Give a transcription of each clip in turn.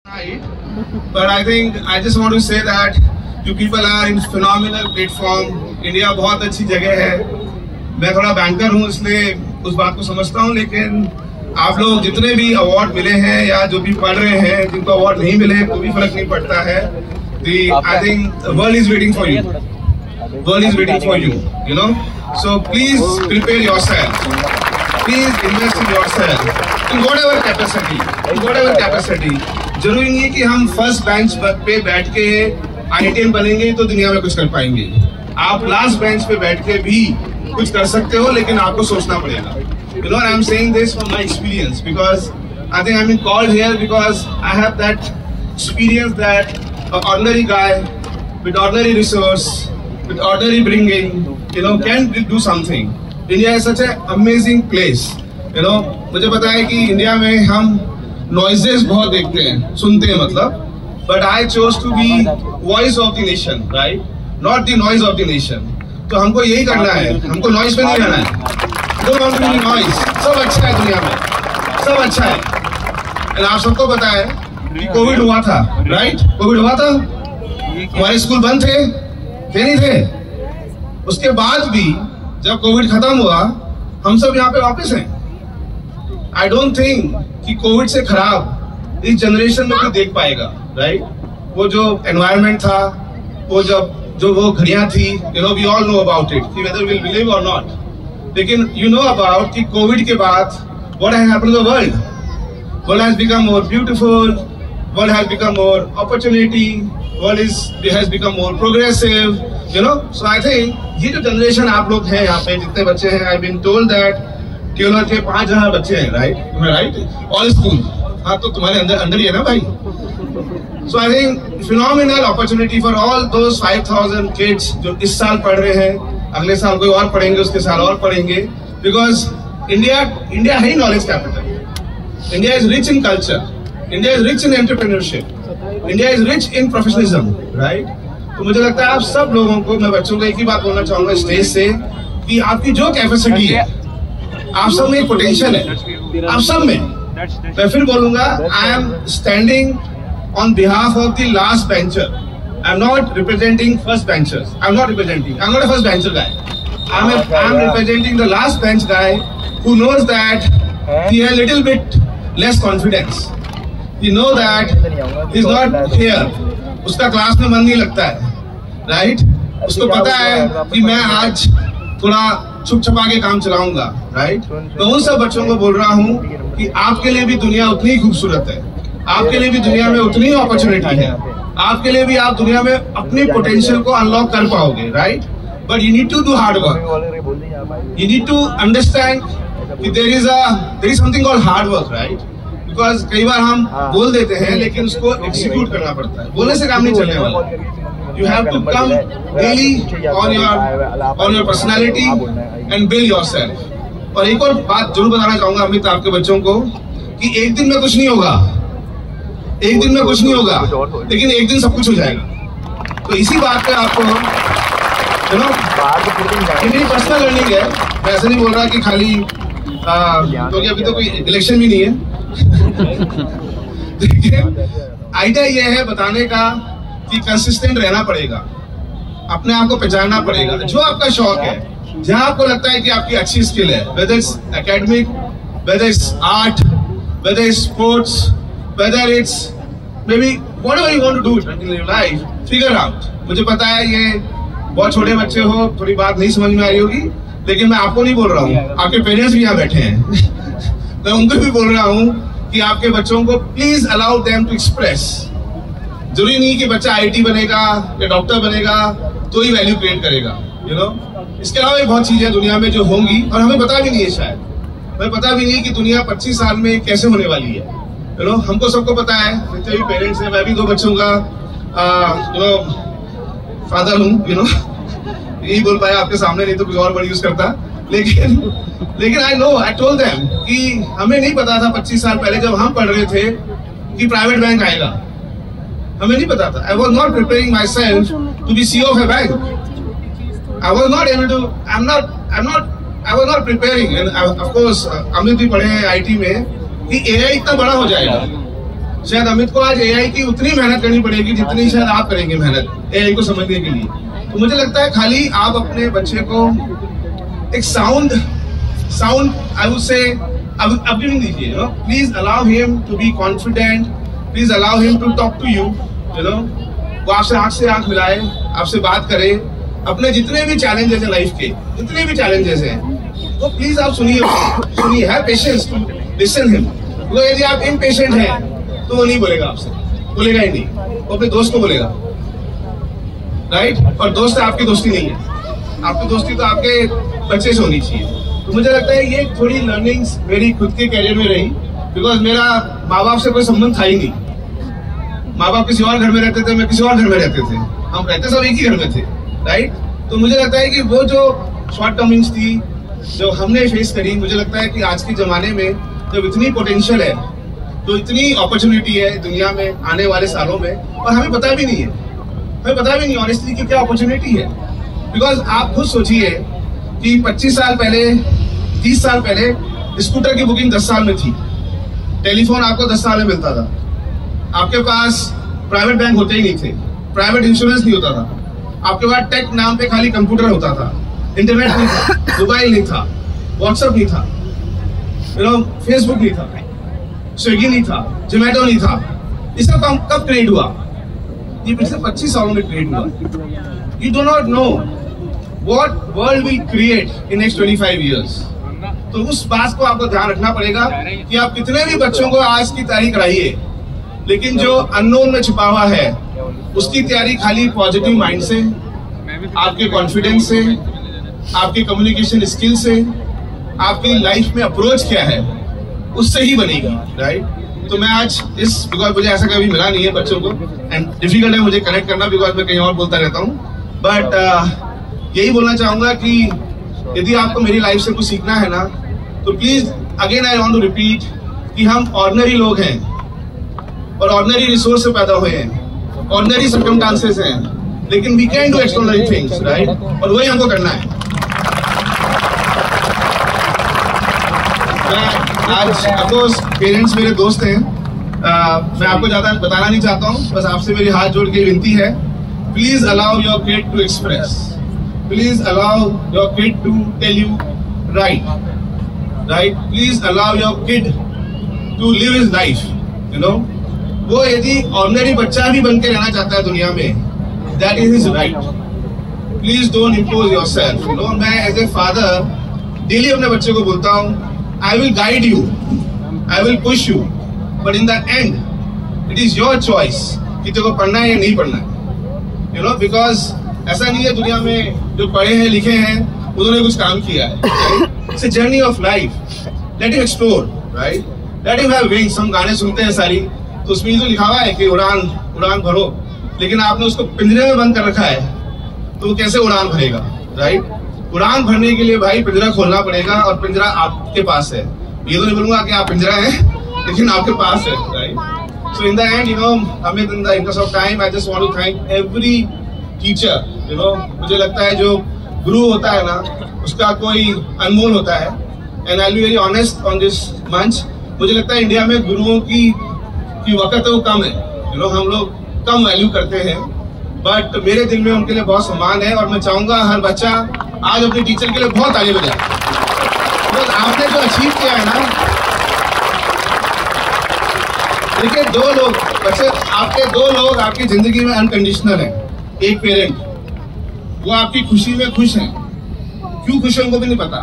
Right, but I think I just want to say that you people are in phenomenal platform. India बहुत अच्छी जगह है. मैं थोड़ा बैंकर हूँ इसलिए उस बात को समझता हूँ, लेकिन आप लोग जितने भी अवार्ड मिले हैं या जो भी पढ़ रहे हैं, जिनको अवार्ड नहीं मिले तो भी फर्क नहीं पड़ता है. I think the world is waiting for you. World is waiting for you. You know, so please prepare yourself. Please invest in yourself in whatever capacity. In whatever capacity. जरूरी नहीं है कि हम फर्स्ट बेंच पे बैठ के IITian बनेंगे तो दुनिया में कुछ कर पाएंगे. आप लास्ट बेंच पे बैठ के भी कुछ कर सकते हो, लेकिन आपको सोचना पड़ेगा. You know, I am saying this from my experience because I think I'm called here because I have that experience that an ordinary guy with ordinary resource, with ordinary bringing, you know, can do something. India is such an amazing place. You know, मुझे पता है कि India में हम noises बहुत देखते हैं, सुनते हैं मतलब. But I chose to be voice of the nation, right? Not the noise of the nation. तो हमको यही करना है, हमको नॉइज पे नहीं रहना है. Don't want to be noise. सब अच्छा है दुनिया में, सब अच्छा है. और आप सबको पता है कि कोविड हुआ था, राइट? कोविड हुआ था, हमारे स्कूल बंद थे नहीं थे. उसके बाद भी जब कोविड खत्म हुआ, हम सब यहाँ पे वापस हैं. आई डोंट थिंक कि कोविड से खराब इस जनरेशन में कोई देख पाएगा, राइट? वो जो एनवायरनमेंट था, वो जो वो घड़ियां थी, you know, we all know about it, whether will believe or not. लेकिन यू नो अबाउट कि कोविड के बाद what has happened to the world. World has become more beautiful, world has become more opportunity, world has become more progressive, you know. So I think ये जो generation आप लोग हैं यहाँ पे, जितने बच्चे हैं, आई बीन टोल्ड दैट केवल के 5,000 बच्चे हैं, राइट? All school. हाँ, तो तुम्हारे अंदर ही है ना भाई. So I think phenomenal opportunity for all those 5,000 kids जो इस साल पढ़ रहे हैं, अगले साल कोई और पढ़ेंगे, उसके साल और पढ़ेंगे, because India है knowledge capital. India is rich in culture. India is rich in entrepreneurship. India is rich in professionalism, right? तो मुझे लगता है आप सब लोगों को, मैं बच्चों को एक ही बात बोलना चाहूंगा स्टेज से, कि आपकी जो कैपेसिटी है, आप सब में एक पोटेंशियल है, आप सब में. मैं फिर बोलूंगा, I am standing on behalf of the last bencher. I'm not representing first benchers. I'm not a first bencher guy. I'm representing the last bench guy who knows that he has a little bit less confidence. He knows that he's not here. उसका class में मन नहीं लगता है, right? उसको पता है कि मैं आज थोड़ा छुप छुपा के काम चलाऊंगा, right? मैं उन सब बच्चों को बोल रहा हूँ कि आपके लिए भी दुनिया उतनी ही खूबसूरत है, आपके लिए भी दुनिया में उतनी ही अपॉर्चुनिटी है, आपके लिए भी आप दुनिया में अपनी पोटेंशियल को अनलॉक कर पाओगे, right? But you need to do hard work. You need to understand कि there is something called hard work, right? Because कई बार हम बोल देते हैं लेकिन उसको एग्जीक्यूट करना पड़ता है. बोलने से काम नहीं चलने वाला. You have to come daily on your personality and build yourself. और एक और बात जरूर बताना चाहूंगा अमित, आपके बच्चों को, कि एक दिन में कुछ नहीं होगा, एक दिन में कुछ नहीं होगा, लेकिन एक दिन सब कुछ हो जाएगा. तो इसी बात पे आपको, यू नो, ये मेरी पर्सनल लर्निंग है. मैं ऐसे नहीं बोल रहा कि खाली क्योंकि अभी तो कोई इलेक्शन भी नहीं है. लेकिन आइडिया ये है बताने का कि कंसिस्टेंट रहना पड़ेगा, अपने आप को पहचानना पड़ेगा. जो आपका शौक है, जहाँ आपको लगता है कि आपकी अच्छी स्किल है, whether it's academic, whether it's art, whether it's sports, whether it's maybe whatever you want to do in your life, figure out. मुझे पता है ये बहुत छोटे बच्चे हो, थोड़ी बात नहीं समझ में आई होगी, लेकिन मैं आपको नहीं बोल रहा हूँ, आपके पेरेंट्स भी यहाँ बैठे हैं. मैं उनको भी बोल रहा हूँ कि आपके बच्चों को please allow them to express. जरूरी नहीं कि बच्चा IIT बनेगा या डॉक्टर बनेगा तो ही वैल्यू क्रिएट करेगा, यू नो. इसके अलावा बहुत चीजें दुनिया में जो होंगी और हमें पता भी नहीं है, शायद हमें पता भी नहीं कि दुनिया 25 साल में कैसे होने वाली है. You know, हमको सबको पता है, जितने भी पेरेंट्स हैं, मैं भी 2 बच्चों का यू नो फादर हूँ, यू नो. यही बोल पाया आपके सामने, नहीं तो कोई और वर्ड यूज करता. लेकिन I know, I told them कि हमें नहीं पता था 25 साल पहले जब हम पढ़ रहे थे कि प्राइवेट बैंक आएगा. हमें नहीं पता था. I was not preparing my self to be CEO of a bank. I was not able to, I was not preparing. Of course Amit भी पढ़े हैं IT में कि AI इतना बड़ा हो जाएगा. शायद अमित को आज एआई की उतनी मेहनत करनी पड़ेगी जितनी शायद आप करेंगे मेहनत एआई को समझने के लिए। तो मुझे लगता है खाली आप अपने बच्चे को एक sound I would say upbringing दीजिए, you know, please allow him to be confident, please allow him to talk to you, you know, वो आपसे आंख से आंख मिलाए, आपसे बात करे, अपने जितने भी चैलेंजेस हैं लाइफ के, जितने भी चैलेंजेस हैं, तो प्लीज आप सुनिए, have patience to listen him. तो यदि आप इम्पेशेंट हैं तो वो नहीं बोलेगा आपसे, बोलेगा ही नहीं, वो अपने दोस्त को बोलेगा, राइट। और दोस्त आपकी दोस्ती नहीं है, आपकी दोस्ती तो आपके बच्चे से होनी चाहिए। तो मुझे लगता है ये थोड़ी लर्निंग्स मेरी खुद के कैरियर में रही, बिकॉज मेरा माँ बाप से कोई संबंध था ही नहीं। माँ बाप किसी और घर में रहते थे, मैं किसी और घर में रहते थे, हम रहते सब एक ही घर में थे, राइट। तो मुझे लगता है कि वो जो शॉर्ट टर्मिंग्स थी जो हमने फेस करी, मुझे लगता है कि आज के जमाने में जब इतनी पोटेंशियल है, तो इतनी अपॉर्चुनिटी है दुनिया में आने वाले सालों में, और हमें पता भी नहीं है, हमें पता भी नहीं ऑनेस्टली कि क्या अपॉर्चुनिटी है। बिकॉज आप खुद सोचिए कि 25 साल पहले, 30 साल पहले स्कूटर की बुकिंग 10 साल में थी, टेलीफोन आपको 10 साल में मिलता था, आपके पास प्राइवेट बैंक होते ही नहीं थे, प्राइवेट इंश्योरेंस नहीं होता था, आपके पास टेक नाम पे खाली कंप्यूटर होता था, इंटरनेट नहीं था, मोबाइल नहीं था, व्हाट्सएप नहीं था, यू नो, फेसबुक नहीं था, स्विगी नहीं था, जोमेटो नहीं था। ये सब कब क्रिएट हुआ? ये पिछले 25 सालों में क्रिएट हुआ। You do not know what world will create in next 25 years. तो उस बात को आपको ध्यान रखना पड़ेगा कि आप कितने भी बच्चों को आज की तैयारी कराइए, लेकिन जो अननोन में छुपा हुआ है उसकी तैयारी खाली पॉजिटिव माइंड से, आपके कॉन्फिडेंस से, आपके कम्युनिकेशन स्किल से, आपकी लाइफ में अप्रोच क्या है उससे ही बनेगी, राइट। तो मैं आज बिकॉज मुझे ऐसा कभी मिला नहीं है बच्चों को, एंड डिफिकल्ट है मुझे कनेक्ट करना बिकॉज मैं कहीं और बोलता रहता हूँ, बट यही बोलना चाहूंगा कि यदि आपको मेरी लाइफ से कुछ सीखना है ना, तो please again I want to repeat कि हम ऑर्डिनरी लोग हैं और ऑर्डिनरी रिसोर्स से पैदा हुए हैं, ऑर्डिनरी सर्कमस्टांसेस हैं, लेकिन we can do extraordinary things, right, और वही हमको करना है। आज अफकोर्स पेरेंट्स मेरे दोस्त हैं, मैं आपको ज्यादा बताना नहीं चाहता हूँ, बस आपसे मेरी हाथ जोड़ के विनती है, please allow your kid to express, please allow your kid to tell you right, please allow your kid to live his life, you know. वो यदि ऑर्डिनरी बच्चा भी बन के रहना चाहता है दुनिया में, that is his right. Please don't impose yourself, you know. मैं एज ए फादर डेली अपने बच्चे को बोलता हूँ, I will guide you, I will push you, but in the end, it is your choice कि तेरे को पढ़ना है या नहीं पढ़ना है, you know, because ऐसा नहीं है दुनिया में जो पढ़े हैं लिखे हैं उन्होंने कुछ काम किया है। It's a journey of life. Let him explore, right? Let him have wings. हम गाने सुनते हैं सारी, तो उसमें जो लिखा हुआ है कि उड़ान भरो, लेकिन आपने उसको पिंजरे में बंद कर रखा है, तो वो कैसे उड़ान भरेगा, राइट। उड़ान भरने के लिए भाई पिंजरा खोलना पड़ेगा, और पिंजरा आपके पास है। ये तो नहीं बोलूंगा कि आप पिंजरा हैं, लेकिन आपके पास है, right. So in the end, you know, Amit, in the interest of time, I just want to thank every teacher, you know. मुझे लगता है जो गुरु होता है ना, उसका कोई अनमोल होता है, and I be very honest on this मंच। मुझे लगता है इंडिया में गुरुओं की वक्त है वो कम है, यू नो, हम लोग कम वैल्यू करते हैं, बट मेरे दिल में उनके लिए बहुत सम्मान है, और मैं चाहूंगा हर बच्चा आज अपने टीचर के लिए बहुत आगे बढ़े। तो आपने जो अचीव किया है ना, देखिए, दो लोग आपकी जिंदगी में अनकंडीशनल हैं। एक पेरेंट, वो आपकी खुशी में खुश है, क्यों खुश है उनको भी नहीं पता,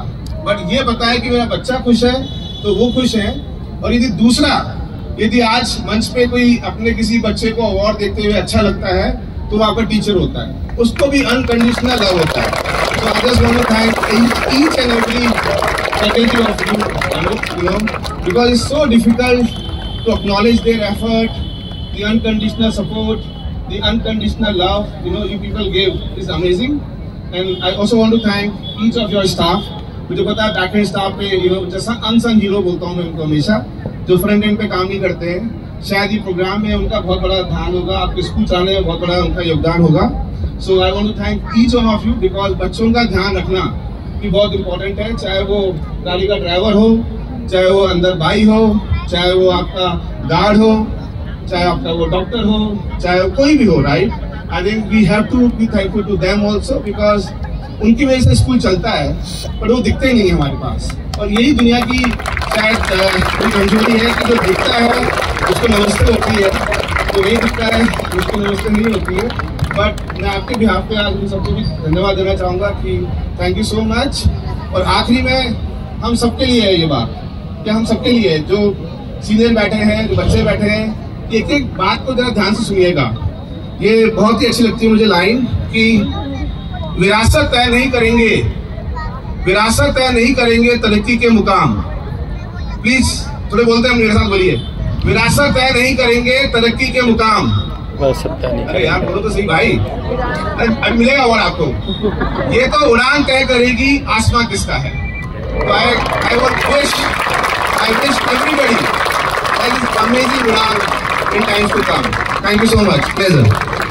बट ये पता है कि मेरा बच्चा खुश है तो वो खुश है। और यदि आज मंच पे कोई अपने किसी बच्चे को अवार्ड देते हुए अच्छा लगता है, तो वो आपका टीचर होता है, उसको भी अनकंडीशनल लव होता है। So I just want to thank each and every faculty of you know, because it's so difficult to acknowledge their effort, the unconditional support, the unconditional love, you know, you people give is amazing. And I also want to thank each of your staff. मुझे पता है back and staff पे, you know, जैसा unsung hero बोलता हूँ मैं उनको हमेशा, जो फ्रंट एंड पे काम नहीं करते हैं, शायद ये प्रोग्राम में उनका बहुत बड़ा ध्यान होगा, आपके स्कूल चलाने में बहुत बड़ा उनका योगदान होगा। So I want to thank each one of you, because बच्चों का ध्यान रखना भी बहुत इंपॉर्टेंट है, चाहे वो गाड़ी का ड्राइवर हो, चाहे वो अंदर भाई हो, चाहे वो आपका गार्ड हो, चाहे आपका वो डॉक्टर हो, चाहे कोई भी हो, right? I think we have to be thankful to them also, because उनकी वजह से स्कूल चलता है, पर वो दिखते ही नहीं है हमारे पास। और यही दुनिया की शायद कमजोरी है कि जो दिखता है उसको नमस्ते होती है, जो नहीं दिखता है उसको नमस्ते नहीं होती है। बट मैं आपके बिहाफ पे आज सबको भी धन्यवाद देना चाहूँगा कि थैंक यू सो मच। और आखिरी में हम सबके लिए है ये बात, क्या हम सबके लिए, जो सीनियर बैठे हैं, जो बच्चे बैठे हैं, एक एक बात को जरा ध्यान से सुनिएगा। ये बहुत ही अच्छी लगती है मुझे लाइन कि विरासत तय नहीं करेंगे, विरासत तय नहीं करेंगे तरक्की के मुकाम। प्लीज थोड़े बोलते हैं, मेरे साथ बोलिए, विरासत तय नहीं करेंगे तरक्की के मुकाम। अरे यार बोलो तो सही भाई, अभी मिलेगा अवार्ड आपको। ये तो उड़ान तय करेगी आसमां किसका है। तो I wish everybody that is amazing उड़ान in times to come. Thank you so much. Pleasure.